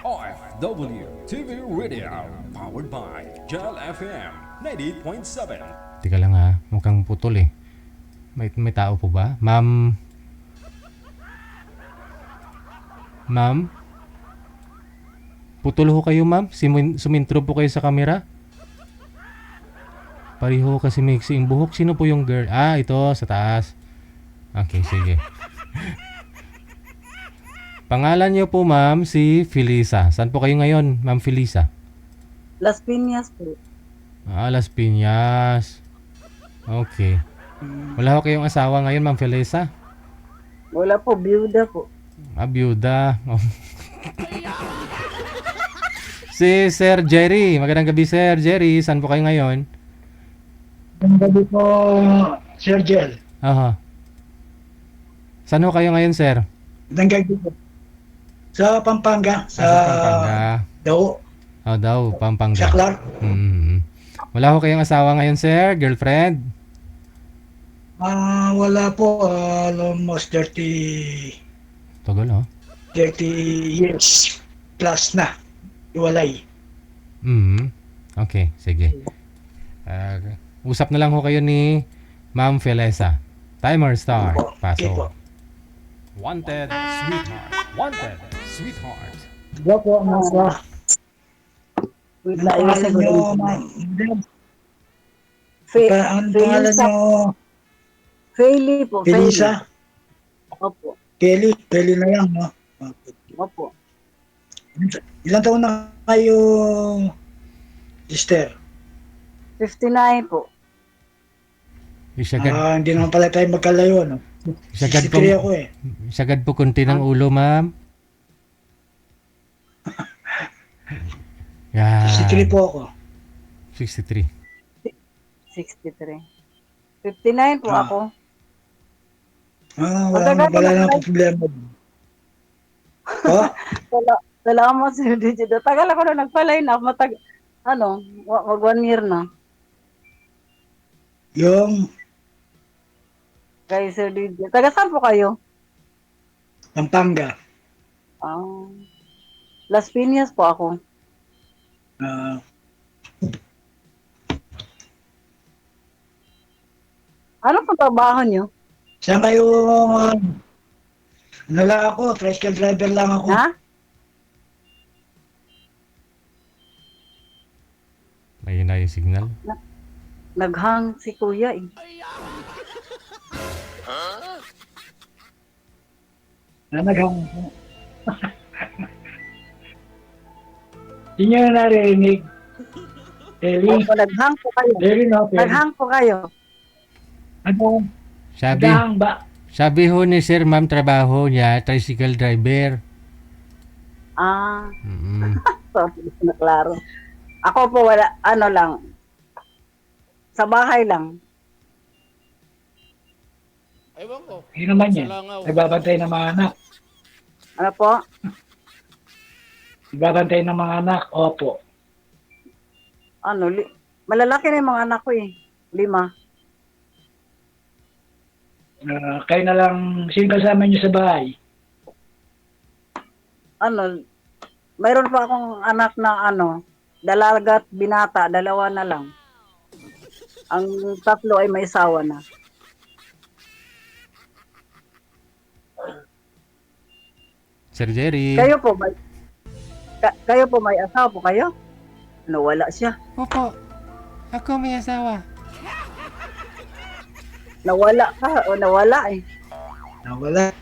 OFW TV Radio, powered by Gel FM 98.7. Teka lang ha, mukhang putol eh. May tao po ba? Ma'am? Ma'am? Putol ho kayo ma'am? Sumintro po kayo sa camera? Pareho kasi mixing buhok. Sino po yung girl? Ah, ito sa taas. Okay, sige. Pangalan niyo po ma'am si Felisa. Saan po kayo ngayon, ma'am Felisa? Las Piñas po. Ah, Las Piñas. Okay. Wala ko kayong asawa ngayon, ma'am Felisa? Wala po, byuda po. Ah, byuda. Si Sir Jerry. Magandang gabi, Sir Jerry. Saan po kayo ngayon? Ang gabi po, Sir Jel. Aha. Saan ho kayo ngayon, sir? Ang gabi po. Sa Pampanga. Sa Pampanga. Dao. Oh, daw, Pampanga. Sa Clark. Wala ho kayong asawa ngayon, sir? Girlfriend? Wala po. Almost 30 Tagal, oh. years plus na. Iwalay. Okay, sige. Usap na lang ho kayo ni Ma'am Felisa. Timer start. Okay po. Paso. Wanted sweetheart. Wanted sweetheart. Diba po, nasa. Wait Ano lang, pangalan ayusin ko nyo, dito. ma'am? Fe- Ano pangalan Felisa. nyo? Feli po, Feli. Felisa? Opo, Kelly? Kelly na lang, no? opo. Ilang taon na kayo, sister? 59 po. Isagad, Hindi naman pala tayo magkalayo, no? isagad 63 ako po, eh. isagad po kunti ng ulo, ma'am. Yan. 63 po ako. 63. 63. 59 po Ah. ako. Wala na po problema. Oh, Salamat sa DJ. Tagal ako na nagpa-line up. Mag 1 year na. yung Kay Sir DJ. Taga saan po kayo? Pampanga. Las Piñas po ako. Ano pong trabaho nyo? Saan kayo, ano lang ako, tricycle driver lang ako. Ha? Ayun na yung signal. Naghang si kuya eh. Nanaghang. Hindi nyo narinig. Ellie, Opo, naghang po kayo. Ellie, no? Naghang po kayo. Ano? Sabi, Naghang ba? sabi ho ni sir, ma'am, trabaho niya, tricycle driver. Sorry, na klaro. Ako po wala, sa bahay lang. Hindi naman yan. Nagbabantay ng mga anak. Ano po? Nagbabantay ng mga anak. Opo. Malalaki na yung mga anak ko eh. 5. Kayo na lang, sino kasama nyo sa bahay? Mayroon pa akong anak na dalaga at binata, 2 na lang. Ang 3 ay may asawa na. Sir Jerry. Kayo po may asawa po kayo? Wala siya. Opo. Ako may asawa. Nawala ka o nawala eh. Nawala.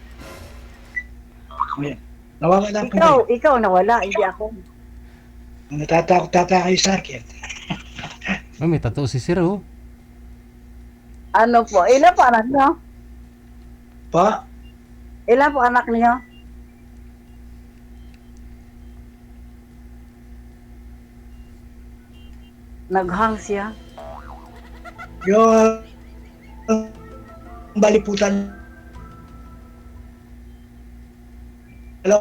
Nawawala po. Ikaw nawala, hindi ako. Natatakot kayo sa akin. Oh, may tattoo si sir, oh. Ano po? Ilan po anak niyo? Pa? Ilan po anak niyo? Naghang siya. Yung baliputan. Hello?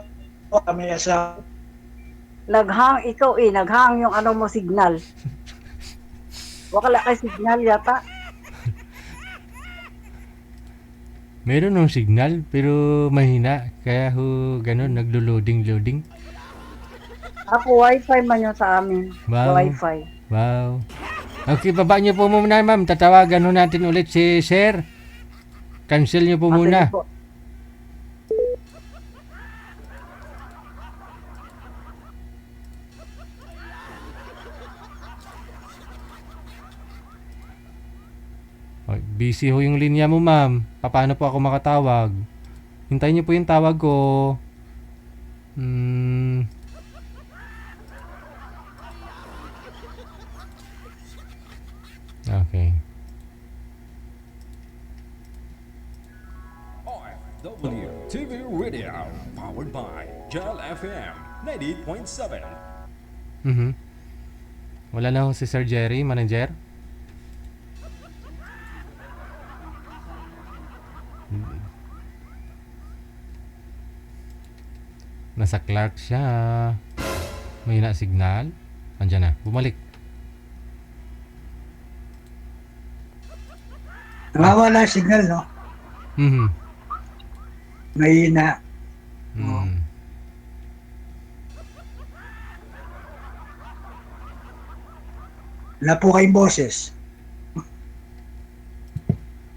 Kami sa Naghang ikaw eh. Naghang yung mo signal. Wakala kay signal yata. Meron ng signal, pero mahina. Kaya ho, ganun, naglo-loading. Ako, wifi man yun sa amin. Wow. Wifi. Wow. Okay, baba niyo po muna, ma'am. Tatawagan ho natin ulit si Sir. Cancel niyo po Ah, muna. sige po. Oh, busy ho yung linya mo, ma'am. Paano po ako makatawag? Hintayin niyo po yung tawag ko. Okay. OFW TV Radio, powered by Gel FM 98.7. Wala na ho si Sir Jerry, manager. Nasa Clark siya. May na signal. Andiyan na. Bumalik. Nawawala signal, no? Mhm. Mahina. Mm. Wala po kayong boses.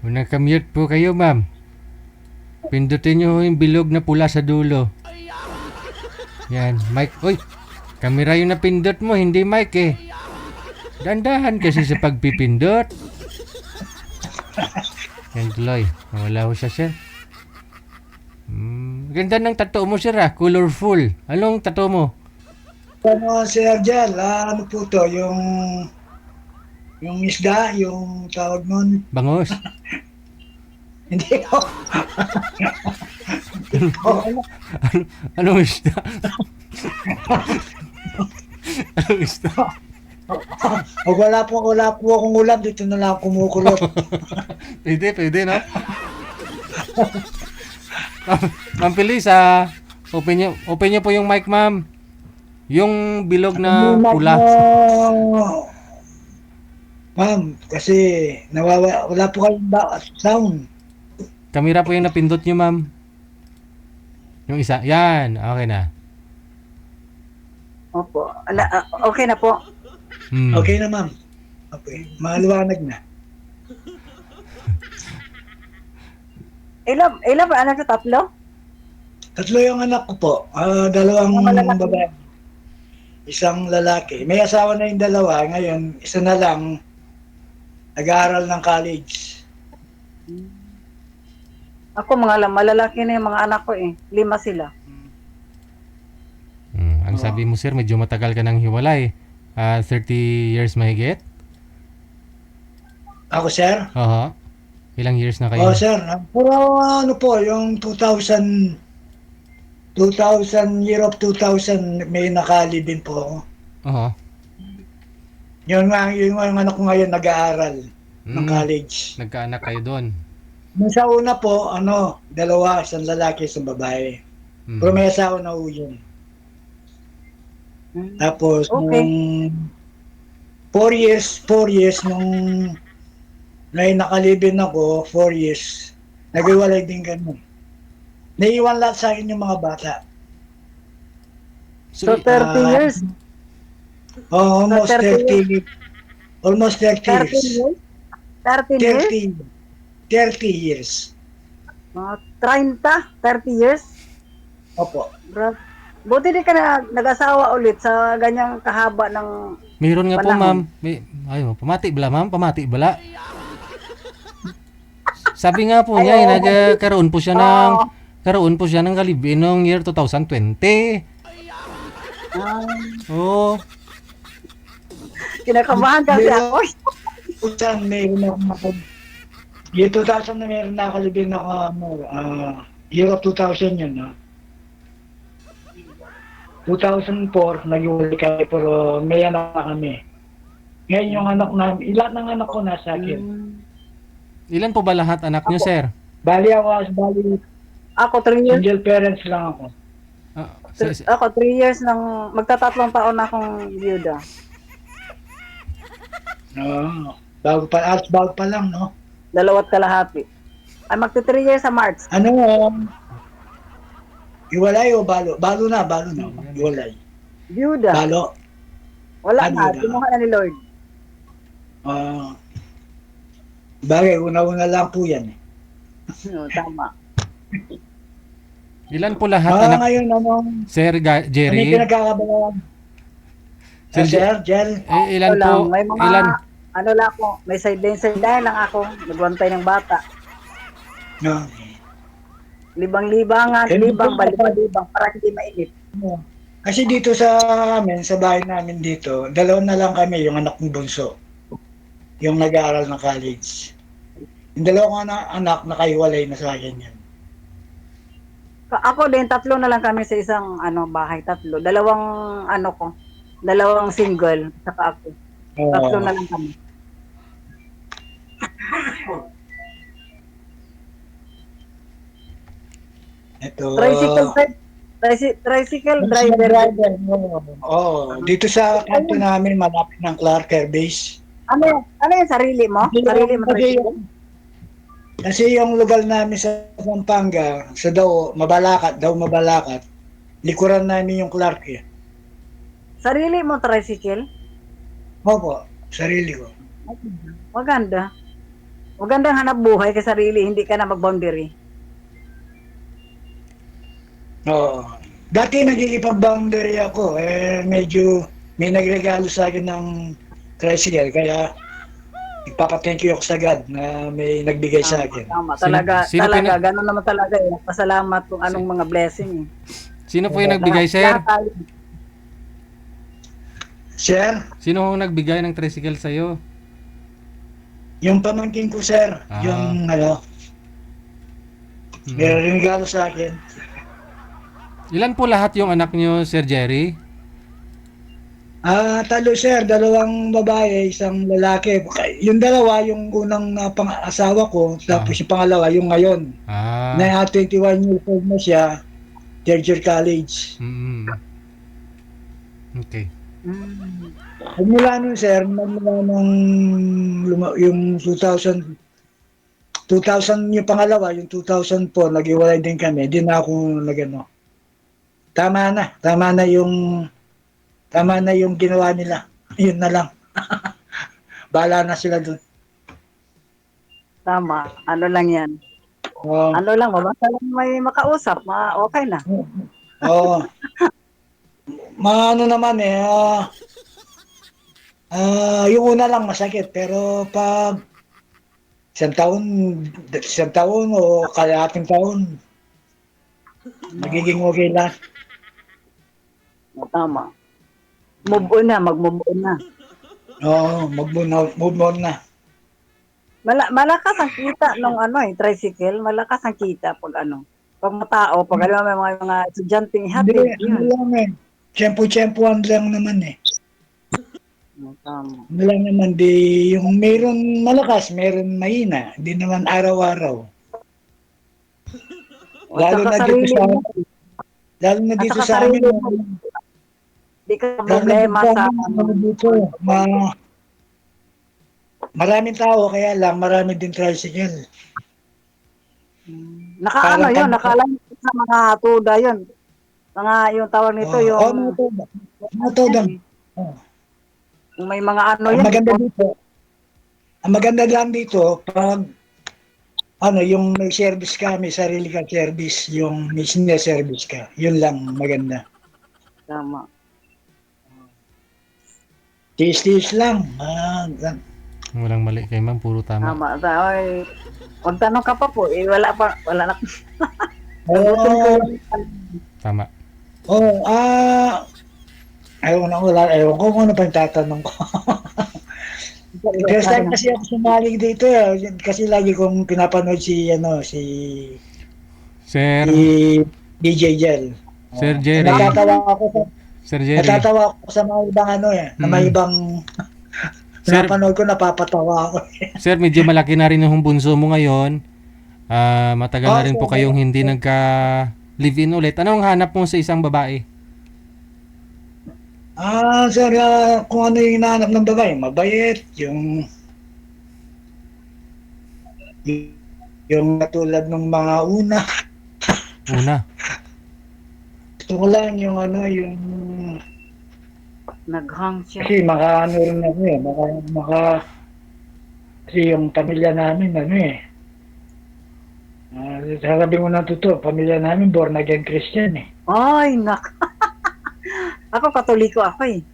Kung naka-mute po kayo, ma'am. Pindutin nyo yung bilog na pula sa dulo. Yan, mic. Uy, kamera yung napindot mo, hindi mic eh. Dandahan kasi sa pagpipindot. Yan tuloy. Wala ko siya, sir. Ganda ng tattoo mo, sir, ah. Colorful. Anong tattoo mo? Ano, Sir Jel, ano po to? Yung isda, yung tawag nun. Bangos. Hindi po. Anong isda? Anong isda? Wala po akong ulam. Dito na lang ako kumukulot. Pwede, no? Ma'am Feliz, open nyo po yung mic, ma'am. Yung bilog na pula. Ma'am, kasi wala po kayong sound. Kamera po yung napindot nyo, ma'am. Yung isa. Yan. Okay na. Opo. Okay na po. Okay na, ma'am. Okay. Maliwanag na. Ilan ba anak sa tatlo? Tatlo yung anak ko po. Dalawang Malalaki. babae. Isang lalaki. May asawa na yung dalawa. Ngayon, isa na lang nag-aaral ng college. Ako malalaki na yung mga anak ko eh. 5 sila. Ang sabi mo, sir, medyo matagal ka nang hiwalay. 30 years mahigit? Ako, sir? Oo. Ilang years na kayo? Oo, sir. Pero ano po, yung 2000, year of 2000, may nakalibin po ako. Oo. Yung anak ko ngayon nag-aaral ng college. Nagkaanak kayo doon. Nung sa una po, dalawa, isang lalaki, isang babae. Pero may asawa na ho yun. Tapos, Okay. nung 4 years, nung may nakalibin ako, 4 years, nag-iwalay din kami. Naiiwan lahat sa akin yung mga bata. So 30 years? Almost 30 almost 30 13 years. years? 13 years? 30 years. Mga 30 years? Opo. Buti di ka nag-asawa ulit sa ganyang kahaba ng Mayroon nga po, panahon. ma'am. Ayo, pamati bala, ma'am. Pamati bala. Sabi nga po niya, nagkaroon po siya ng kalibin noong year 2020. Oo. Kinakabahan kasi ako. Saan meron ako. Year 2000 na meron nakalibin ako, year of 2000 yun, no? 2004, nag-iwalay kami, pero may anak na kami. Ngayon yung anak namin, ilan ng anak ko nasa akin. Ilan po ba lahat anak niyo, sir? Bali, Ako 3 years. single parents lang ako. Ako 3 years nang magtatatlong taon na akong byuda. No, bago pa lang, no? 2 kalahati. Ay magti 3 years sa March. Iwalay o balo? Balo na. Iwalay. Byuda. Talo. Wala na, byuda. kinuha na ni Lord. Ah, bagay, una-una lang po yan. Tama. Ilan po lahat Ah, anak? ngayon, Sir ano yung Jerry? pinagkakabalaan? Sir, Sir, Jel? ilan Ako lang, po? may mga, Ilan? ano lang ako, may sideline lang ako, nagwantay ng bata. No. Libang-libangan, Ganun libang, po. balik-libang, para hindi mainit. Kasi dito sa amin, sa bahay namin dito, dalawa na lang kami, yung anak kong bunso. Yung nag-aaral ng college. Yung dalawa kong anak, nakaiwalay na sa akin yan. Ako din, tatlo na lang kami sa isang bahay, tatlo. Dalawang dalawang single, saka ako. Tatlo na lang kami. Ito. Tricycle driver. Dito sa kanto namin, malapit ng Clark Air Base. Ano yung sarili mo? Sarili mo tricycle? Kasi yung lugar namin sa Pampanga, sa Mabalacat, likuran namin yung Clark eh. Sarili mo tricycle? Opo, sarili ko. Maganda. Magandang hanap buhay kay sarili, hindi ka na mag-boundary. Oo. Dati nagigipag-boundary ako, medyo may nagregalo sa akin ng tricycle, kaya ipapa-thank you ako sa God na may nagbigay sa akin. Tama, talaga, Sino ganun naman talaga eh. Pasalamat kung anong mga blessing eh. Sino po yung nagbigay, sir? Lahat tayo. Sir, Sino ang nagbigay ng tricycle sa'yo? yung pamangkin ko, sir, yung may regalo sa akin. Ilan po lahat yung anak nyo, Sir Jerry? Talo, sir, dalawang babae, isang lalaki. Yung dalawa, yung unang pang-asawa ko, tapos yung pangalawa, yung ngayon. Na 21 years old na siya, third year college. Okay. Mula nun, sir, mula nung yung 2000 yung pangalawa, yung 2004, nag-iwalay din kami. Di na ako nagano. Tama na yung ginawa nila. Yun na lang. Bahala na sila dun. Tama, ano lang yan. Ano lang, mabasa lang may makausap, okay na. Oo. Ano naman yung una lang masakit, pero pag isang taon o kalahating taon, magiging okay lang. Tama. Move on na, mag-move on na. Oo, move on na. Malakas ang kita nung tricycle, malakas ang kita pag pag matao, pag may mga estudyanteng hatid. Hindi lang Tiyempo-tiyempoan lang naman Tama. Ano lang naman, yung meron malakas, meron mahina. Hindi naman araw-araw. Lalo na dito sa amin. Di ka problema sa dito. Maraming tao, kaya lang marami din tricycle. Nakalang sa mga tuda yun. Mga yung tawag nito, yung... Tuda. Yung may mga yan. Ang maganda lang dito, pag yung may service ka, may sarili kang service, yung may service ka, yun lang maganda. Tama. Tiis-tiis lang. Walang mali kay ma'am, puro tama. Tama. Huwag tanong ka pa po, wala na. Tama. Ewan ko kung ano pa yung tatanong ko. First time kasi ako sumali dito kasi lagi kong pinapanood si Sir DJ Jel. Sir Jerry. Natatawa ako sa mga ibang na may ibang pinapanood ko, napapatawa ako. Sir, medyo malaki na rin yung bunso mo ngayon. Matagal na rin po kayong hindi nagka-live-in ulit. Anong hanap mo sa isang babae? Sir, kung ano yung hinahanap ng babae, mabait, yung katulad ng mga una. Una? Gusto ko lang yung Naghang siya. Kasi ano rin ako eh, kasi yung pamilya namin, sabi mo na totoo, pamilya namin born again Christian eh. Ay, nak. Ako katoliko ako eh.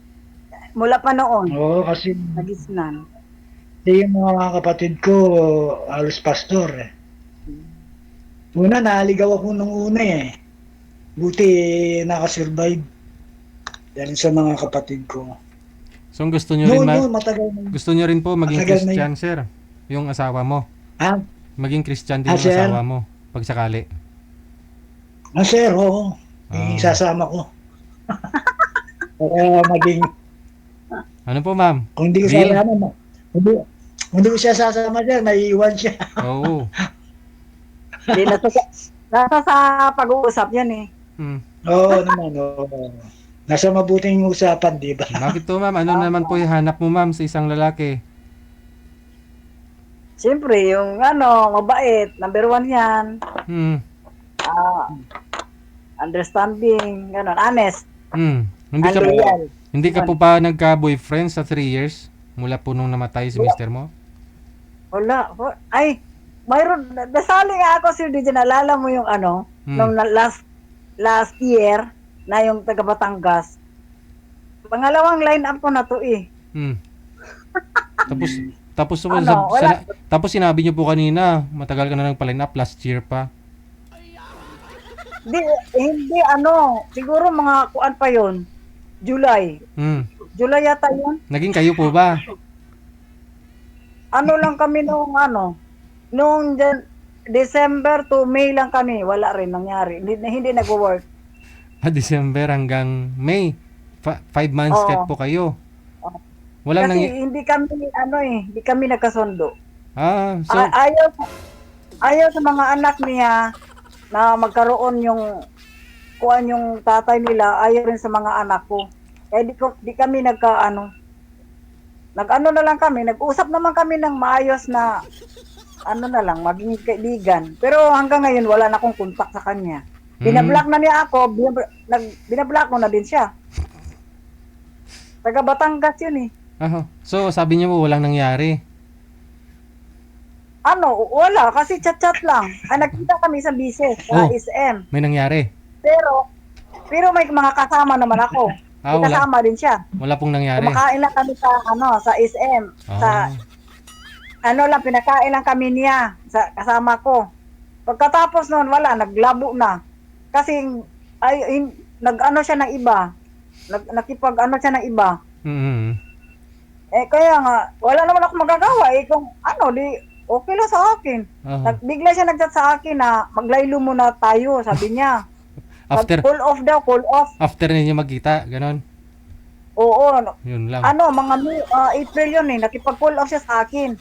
Mula pa noon, Oo, kasi nagisnan. yung mga kapatid ko, halos pastor eh. Una, naligaw ako nung una eh. Buti nakasurvive. Dahil sa mga kapatid ko. So gusto nyo rin Matagal na. gusto nyo rin po maging Matagal na Christian, sir? Yung asawa mo. Ha? Maging Christian din Ah, yung sir? asawa mo pag sakali. Sir, oo. Ah. Isasama ko. Para maging, Ano po, ma'am? kung hindi ko Deal? sasama, hindi ko siya sasama dyan, naiiwan siya. Oo. Di nasa sa pag-uusap yan eh. Hmm. Oo naman, oo. Nasa mabuting usapan, di ba? Bakit to, ma'am? Ano naman po yung hanap mo, ma'am, sa isang lalaki? Siyempre, yung mabait, number 1 yan. Hmm. Understanding, honest, Hmm. and loyal. Hindi ka po ba nagka-boyfriend sa 3 years? Mula po nung namatay si mister mo? Wala. Ay, mayroon. Nasali nga ako, Sir DJ. Nalala mo yung nung last year, na yung taga Batangas. Pangalawang line up ko na to eh. Hmm. Tapos Wala. tapos sinabi niyo po kanina, matagal ka na nagpa-line up, last year pa. Hindi siguro mga kuan pa yon. July. Hmm. July yata yun. Naging kayo po ba? Lang kami nung December to May lang kami. Wala rin nangyari. Hindi nag-work. December hanggang May. 5 months Oo. kat po kayo. Oo. Walang Kasi hindi kami nagkasundo. So Ayaw sa mga anak niya na magkaroon yung tatay nila, ayaw rin sa mga anak ko. Kaya di kami na lang kami, nag-usap naman kami ng maayos na na lang, maging kaibigan. Pero hanggang ngayon wala na akong kontak sa kanya. Binablock na niya ako, binablock ko na din siya. Taga Batangas yun eh. So sabi niyo po walang nangyari. Wala, kasi chat-chat lang. Nagkita kami sa bisis, sa SM. May nangyari. Pero may mga kasama naman ako. May Wala. kasama din siya. Wala pong nangyari. Kumakain lang kami sa SM. Sa pinakain lang kami niya sa kasama ko. Pagkatapos noon, wala, naglabo na. Kasi siya ng iba. Nakipag siya ng iba. Mm-hmm. Kaya nga, wala naman ako magagawa. Kung okay lang sa akin. Bigla siya nag-chat sa akin na maglaylo muna tayo, sabi niya. Cool off daw, cool off. After ninyo magkita, ganon? Oo. Yun lang. Mga April yun eh, nakipag-cool off siya sa akin.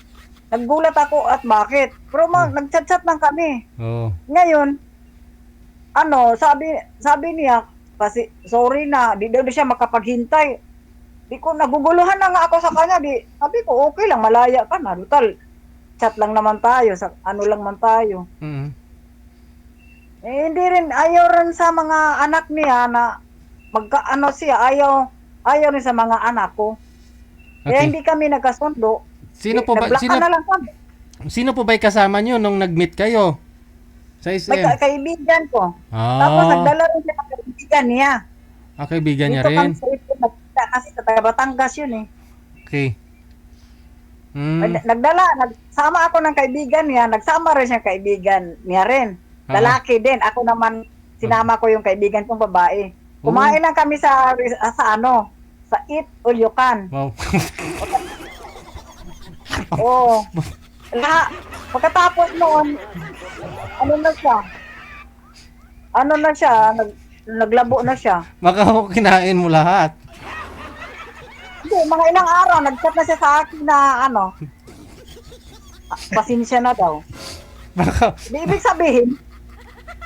Naggulat ako at bakit. Pero nag-chat-chat lang kami. Oo. Ngayon, sabi niya, kasi sorry na, di daw siya makapaghintay. Di ko, naguguluhan na nga ako sa kanya. Sabi ko, okay lang, malaya ka na. Total, chat lang naman tayo, lang man tayo. Mm-hmm. Hindi rin, ayaw rin sa mga anak niya na siya, ayaw rin sa mga anak ko. Kaya hindi kami nagkasundo. Sino po ba kasama nyo nung nag-meet kayo? Sa SM? May kaibigan ko. Ah. Tapos nagdala rin siya ng kaibigan niya. Kaibigan niya Dito rin? kami sa ito, kasi sa taga Batangas yun eh. Okay. Nagsama ako ng kaibigan niya, nagsama rin siya kaibigan niya rin. Lalaki din. Ako naman, sinama ko yung kaibigan kong babae. Kumain lang kami sa Eat Ulyokan. Wow. Oo. Pagkatapos noon, naglabo na siya. Baka kinain mo lahat. Hindi, mga ilang araw, nag-chat na siya sa akin na pasensya na daw. Baka, Di ibig sabihin,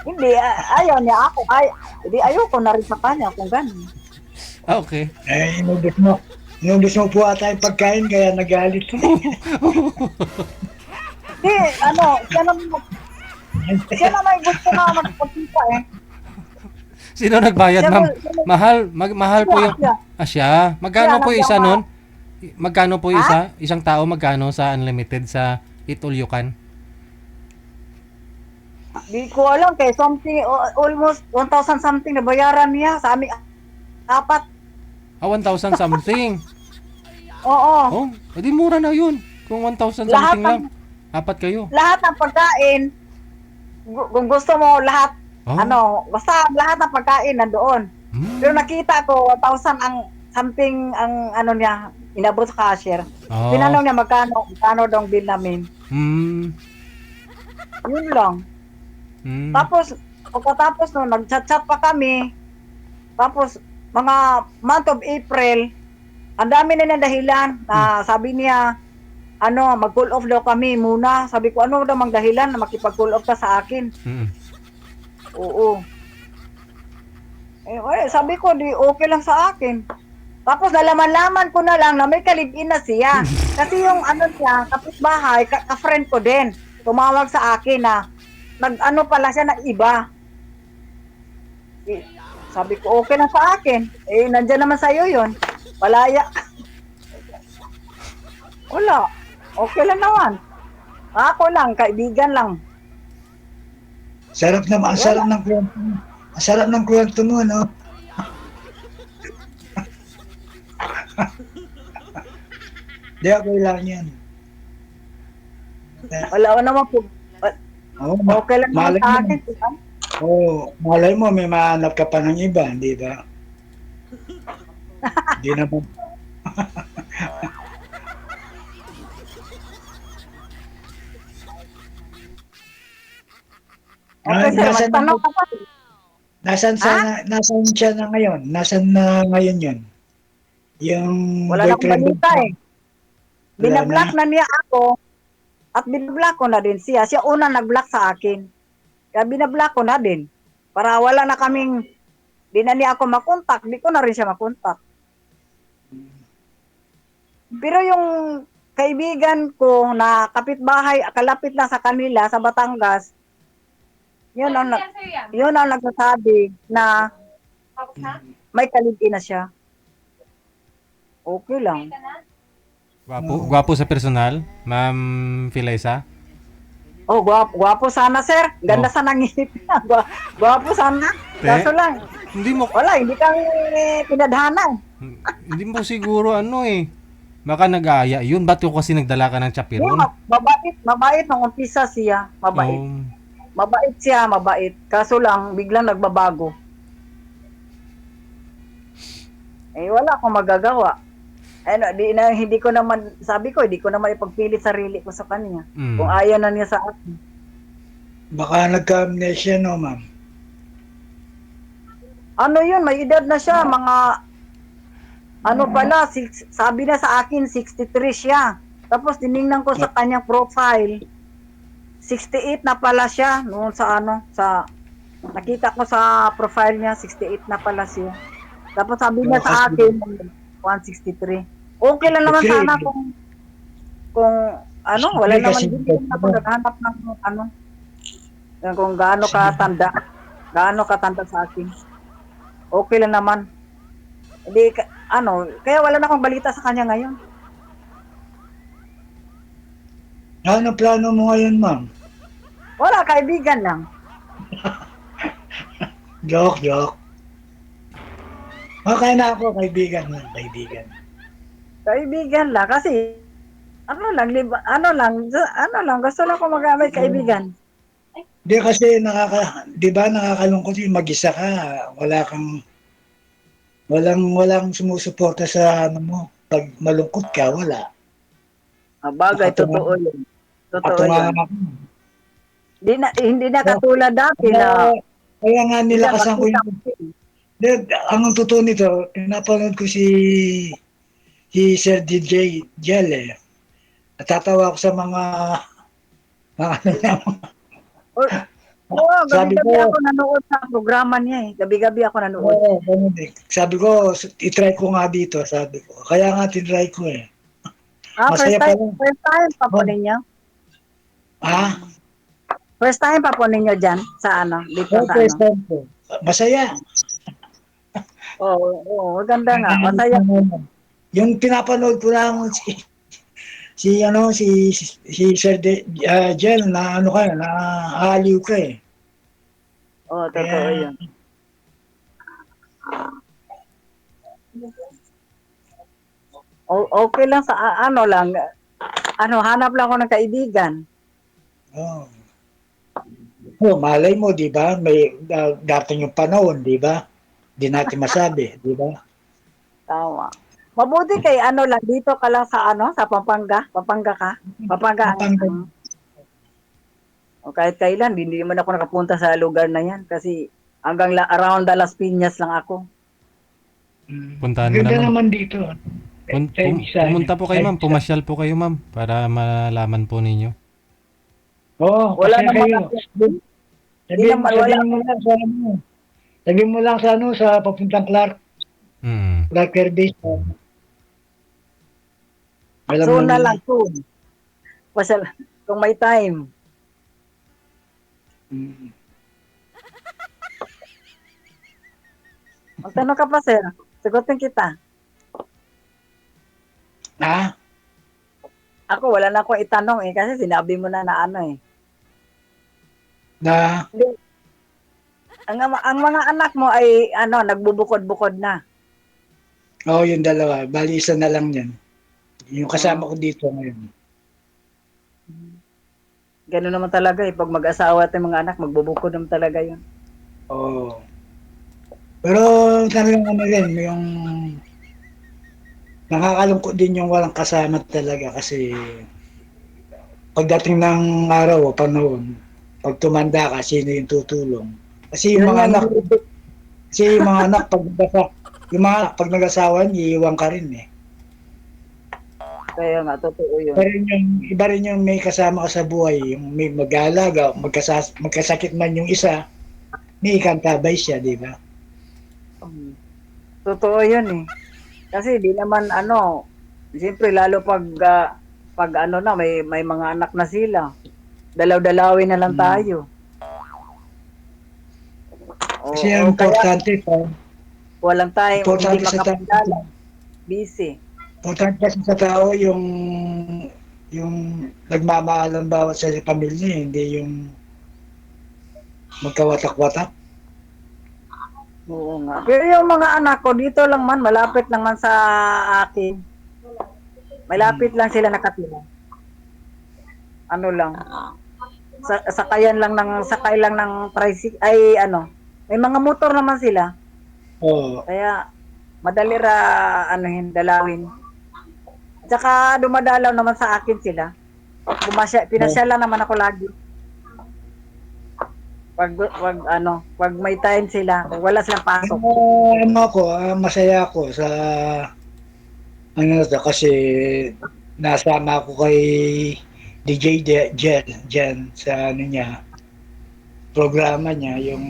hindi, ayaw niya ako. Hindi, ayoko na rin sa kanya kung gano'n. okay. Inubos mo po ata yung pagkain kaya nagalit. Hindi, siya na may gusto na magpagkita eh. Sino nagbayad, Siya ma'am? po- Mahal po yung... siya. Siya? Magkano Siya, po isa nagbawa- nun? Magkano po isa? Isang tao magkano sa unlimited sa Eat All You Can? Di ko alam kay something almost 1,000 something na bayaran niya sa aming apat. 1,000 something. Oo. Oh, edi mura na yun. Kung 1,000 Lahat something ng- lang. Apat kayo. Lahat ng pagkain kung gusto mo lahat Oh. basta lahat ng pagkain nandoon. Hmm. Pero nakita ko 1,000 ang something ang ano niya inabot sa cashier. Oh. Tinanong niya magkano daw ang bill namin. Hmm. Yun lang. Hmm. Tapos, pagkatapos no, nag-chat-chat pa kami. Tapos, mga month of April, ang dami na ng dahilan na sabi niya, mag-cool off daw kami muna. Sabi ko, ano daw mang dahilan na makipag-cool off ka sa akin? Hmm. Oo. Sabi ko, di okay lang sa akin. Tapos, nalaman-laman ko na lang na may kalibin na siya. Kasi yung niya, kapitbahay, ka-friend ko din. Tumawag sa akin na, pala siya na iba. Sabi ko, okay na sa akin. Nandyan naman sa'yo yun. Palaya. Wala. Okay lang naman. Ako lang, kaibigan lang. Sarap naman, ang sarap ng kwento mo. Ang sarap ng kwento mo, no? Di ako lang yan. Wala naman po. Oh, Okay lang naman malay sa mo. akin. Diba? Malay mo, may mahanap ka pa ng iba, di ba? Di naman. Okay, sir. Nasaan Magtanong ka pa. Nasaan siya na ngayon? Nasaan na ngayon yun? Yung Wala na akong boyfriend balita mo? eh. Binablock na niya ako at binablock ko na din siya. Siya una nag-block sa akin. Kaya binablock ko na din. Para wala na kaming, di na niya ako makontak, di ko na rin siya makontak. Pero yung kaibigan ko na kapitbahay, kalapit lang sa kanila, sa Batangas, yun ang nagsasabi na may kalibin na siya. Okay lang. Gwapo sa personal, Ma'am Filaisa. Oh, gwapo sana, sir. Ganda Oh. sana ng ngipin niya. Gwapo sana. Kaso lang, Hindi mo hindi kang pinadhana. hindi mo siguro baka nag-aaya yun. Ba't ko kasi nagdala ka ng chapiron? Mabait nung umpisa siya. Mabait. Oh. Mabait siya, mabait. Kaso lang, biglang nagbabago. Wala akong magagawa. Hindi ko naman, sabi ko, hindi ko naman ipagpilit sarili ko sa kanya. Mm. Kung ayaw na niya sa akin. Baka nagka-amnesia, no, ma'am? Yun, may edad na siya, mga, sabi na sa akin, 63 siya. Tapos, tinignan ko sa kanyang profile, 68 na pala siya, noon nakita ko sa profile niya, 68 na pala siya. Tapos, sabi niya sa akin, 163. Okay lang naman Okay. sana kung wala naman Kasi- din ako naghanap ng kung gaano katanda sa akin. Okay lang naman. Hindi kaya wala na akong balita sa kanya ngayon. Ano plano mo ngayon, ma'am? Wala, kaibigan lang. Joke. Okay na ako, kaibigan lang, kaibigan. Kaibigan lang kasi gusto lang ko magamit kaibigan. Di kasi di ba nakakalungkot yung mag-isa ka, walang sumusuporta sa mo. Pag malungkot ka, wala. Bagay, totoo yun. Totoo Patungan yun. ako. Hindi na katulad dati na Kaya nga nilakasan ko yung... Ang totoo nito, pinapanood ko si Sir DJ Jel eh. Natatawa ako sa mga Sabi gabi-gabi ko- ako nanood sa programa niya eh. Gabi-gabi ako nanood. Oo, ganun eh. Sabi ko, itry ko nga dito, sabi ko. Kaya nga tinry ko eh. Masaya pa rin. First time pa po ninyo? Ha? First time pa po ninyo dyan? Sa dito Oh, sa first time ko. Masaya. Oo, oo, maganda nga. Masaya. Yung pinapanood ko lang si Sir Jel na ano ka, na aliw ka eh. Oo, totoo Kaya, yun. Okay lang sa ano lang. Ano, hanap lang ako ng kaibigan. oh, oh, malay mo, di ba? May dating yung panahon, di ba? Di natin masabi, di ba? Tama. Mabuti kay ano lang, dito ka lang sa ano, sa Pampanga. Pampanga ka? Pampanga Napanggan. o kahit kailan, hindi naman ako nakapunta sa lugar na yan kasi hanggang around Las Piñas lang ako. Puntahan mo Maganda na, ma'am. naman dito. Sa Ibisan. Pumunta po kayo, ma'am. Pumasyal po kayo, ma'am. Para malaman po ninyo. Oo, Wala pasya naman kayo. ako. Hindi naman, wala. Sabihin mo lang sa ano. Sabihin mo lang sa ano, sa papuntang Mm. Clark Air Base. Alam na Soon na nila. lang, soon. Pasal, kung may time. Mm. Magtanong ka pa, sir. Sagutin kita. Ha? Ako, wala na akong itanong eh, kasi sinabi mo na ano eh. Na, Hindi. Ang mga anak mo ay ano, nagbubukod-bukod na. yung dalawa. Bali, isa na lang yan. Yung kasama Oh, ko dito ngayon. ganun naman talaga eh. Pag mag-asawa at yung mga anak, magbubukod naman talaga yun. Oo. Pero talagang ano rin, yung nakakalungkot din yung walang kasama talaga kasi pagdating ng araw o panahon, pag tumanda ka, sino yung tutulong? Kasi yung Yun mga nga, anak, hindi. kasi yung mga anak yung mga anak, pag nag-asawa, iiwan ka rin eh. Kaya nga, totoo yun. Iba rin yung may kasama ka sa buhay, yung may mag-aalaga, magkasakit man yung isa, may ikantabay siya, di ba? Totoo yun eh. Kasi di naman ano, siyempre lalo pag ano na, may mga anak na sila. Dalaw-dalawin na lang Hmm. tayo. Kasi O ang kaya importante pa, walang time, hindi importante sa tao, makapagdala. Busy. importante kasi sa tao yung nagmamahal ng bawat sa pamilya, hindi yung magkawatak-watak. Oo nga. Pero yung mga anak ko, dito lang man, malapit lang man sa akin. Malapit lang sila nakatira. Ano lang. Sakay lang ng tricycle, ay ano, may mga motor naman sila. Oo. Kaya, madali anuhin, dalawin. Tsaka dumadalaw naman sa akin sila. Pinasya lang naman ako lagi. Pag may time sila, pag wala silang pasok. Ano ako, masaya ako sa ano na to, kasi nasama ako kay DJ Jen sa ano niya, programa niya, yung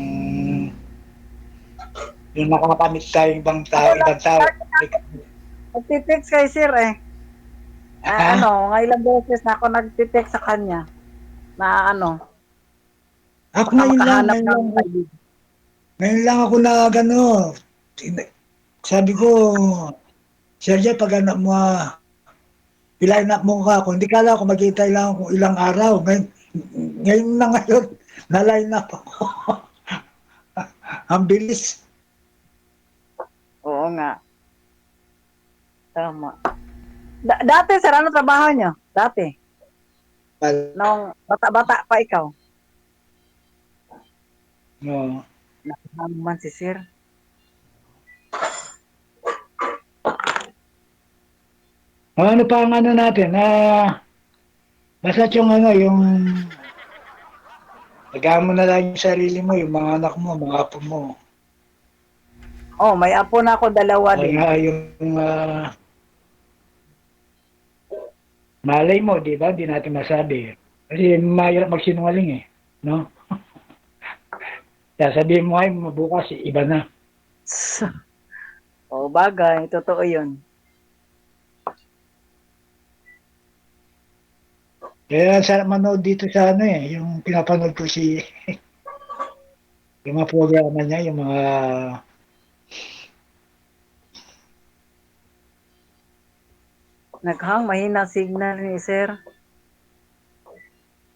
nakakamit tayo ibang tao. Nagtitext kay sir eh. Ha? Ilang beses na ako nagtitext sa kanya na ano, Ako baka makahanap ng kaibigan. ngayon lang ako na gano, sabi ko, Sergio, pag anak mo, pilain na mo ka, kung hindi ka lang ako, maghihintay lang ako ilang araw. Ngayon na ngayon, na-line up ako. Ang bilis. Oo nga. Tama. Dati sir, ano trabaho niyo? Dati. Nung bata-bata pa ikaw. No. Naman si sir. Ano pa ang ano natin? Basta yung ano, yung tagaan mo na lang yung sarili mo, yung mga anak mo, mga apo mo. Oh, may apo na ako, dalawa din. Kaya yung malay mo, di ba? Hindi natin masabi. Kasi mahirap magsinungaling eh. No? Sasabihin mo ay bukas, iba na. Oh, bagay, totoo 'yun. Kaya sarap manood dito sa ano eh, yung pinapanood ko yung mga programa niya, yung mga Naghang, mahina signal ni sir.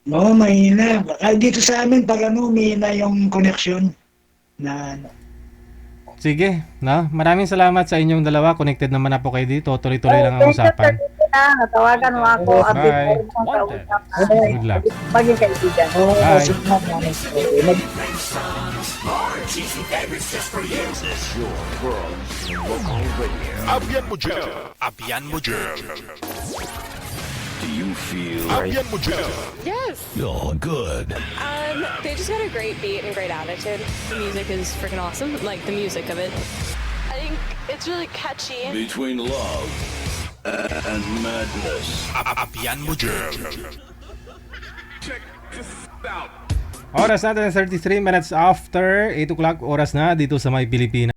Oo, mahina. Dito sa amin, pag ano, mahina yung connection. Na, Sige, no? Maraming salamat sa inyong dalawa. Connected naman na po kayo dito. Tuloy-tuloy lang ang usapan. Natawagan mo ako. Bye. Update mo ang kausap. Good luck. Maging kaibigan. Oo, Bye. sige na, okay. Abyan mo dyan. Abyan mo dyan. Do you feel Abyan mo dyan. Yes. you're good? They just got a great beat and great attitude. The music is freaking awesome. Like the music of it. I think it's really catchy. Between love and madness. Abyan mo dyan. Oras natin 33 minutes after 8 o'clock oras na dito sa may Pilipinas.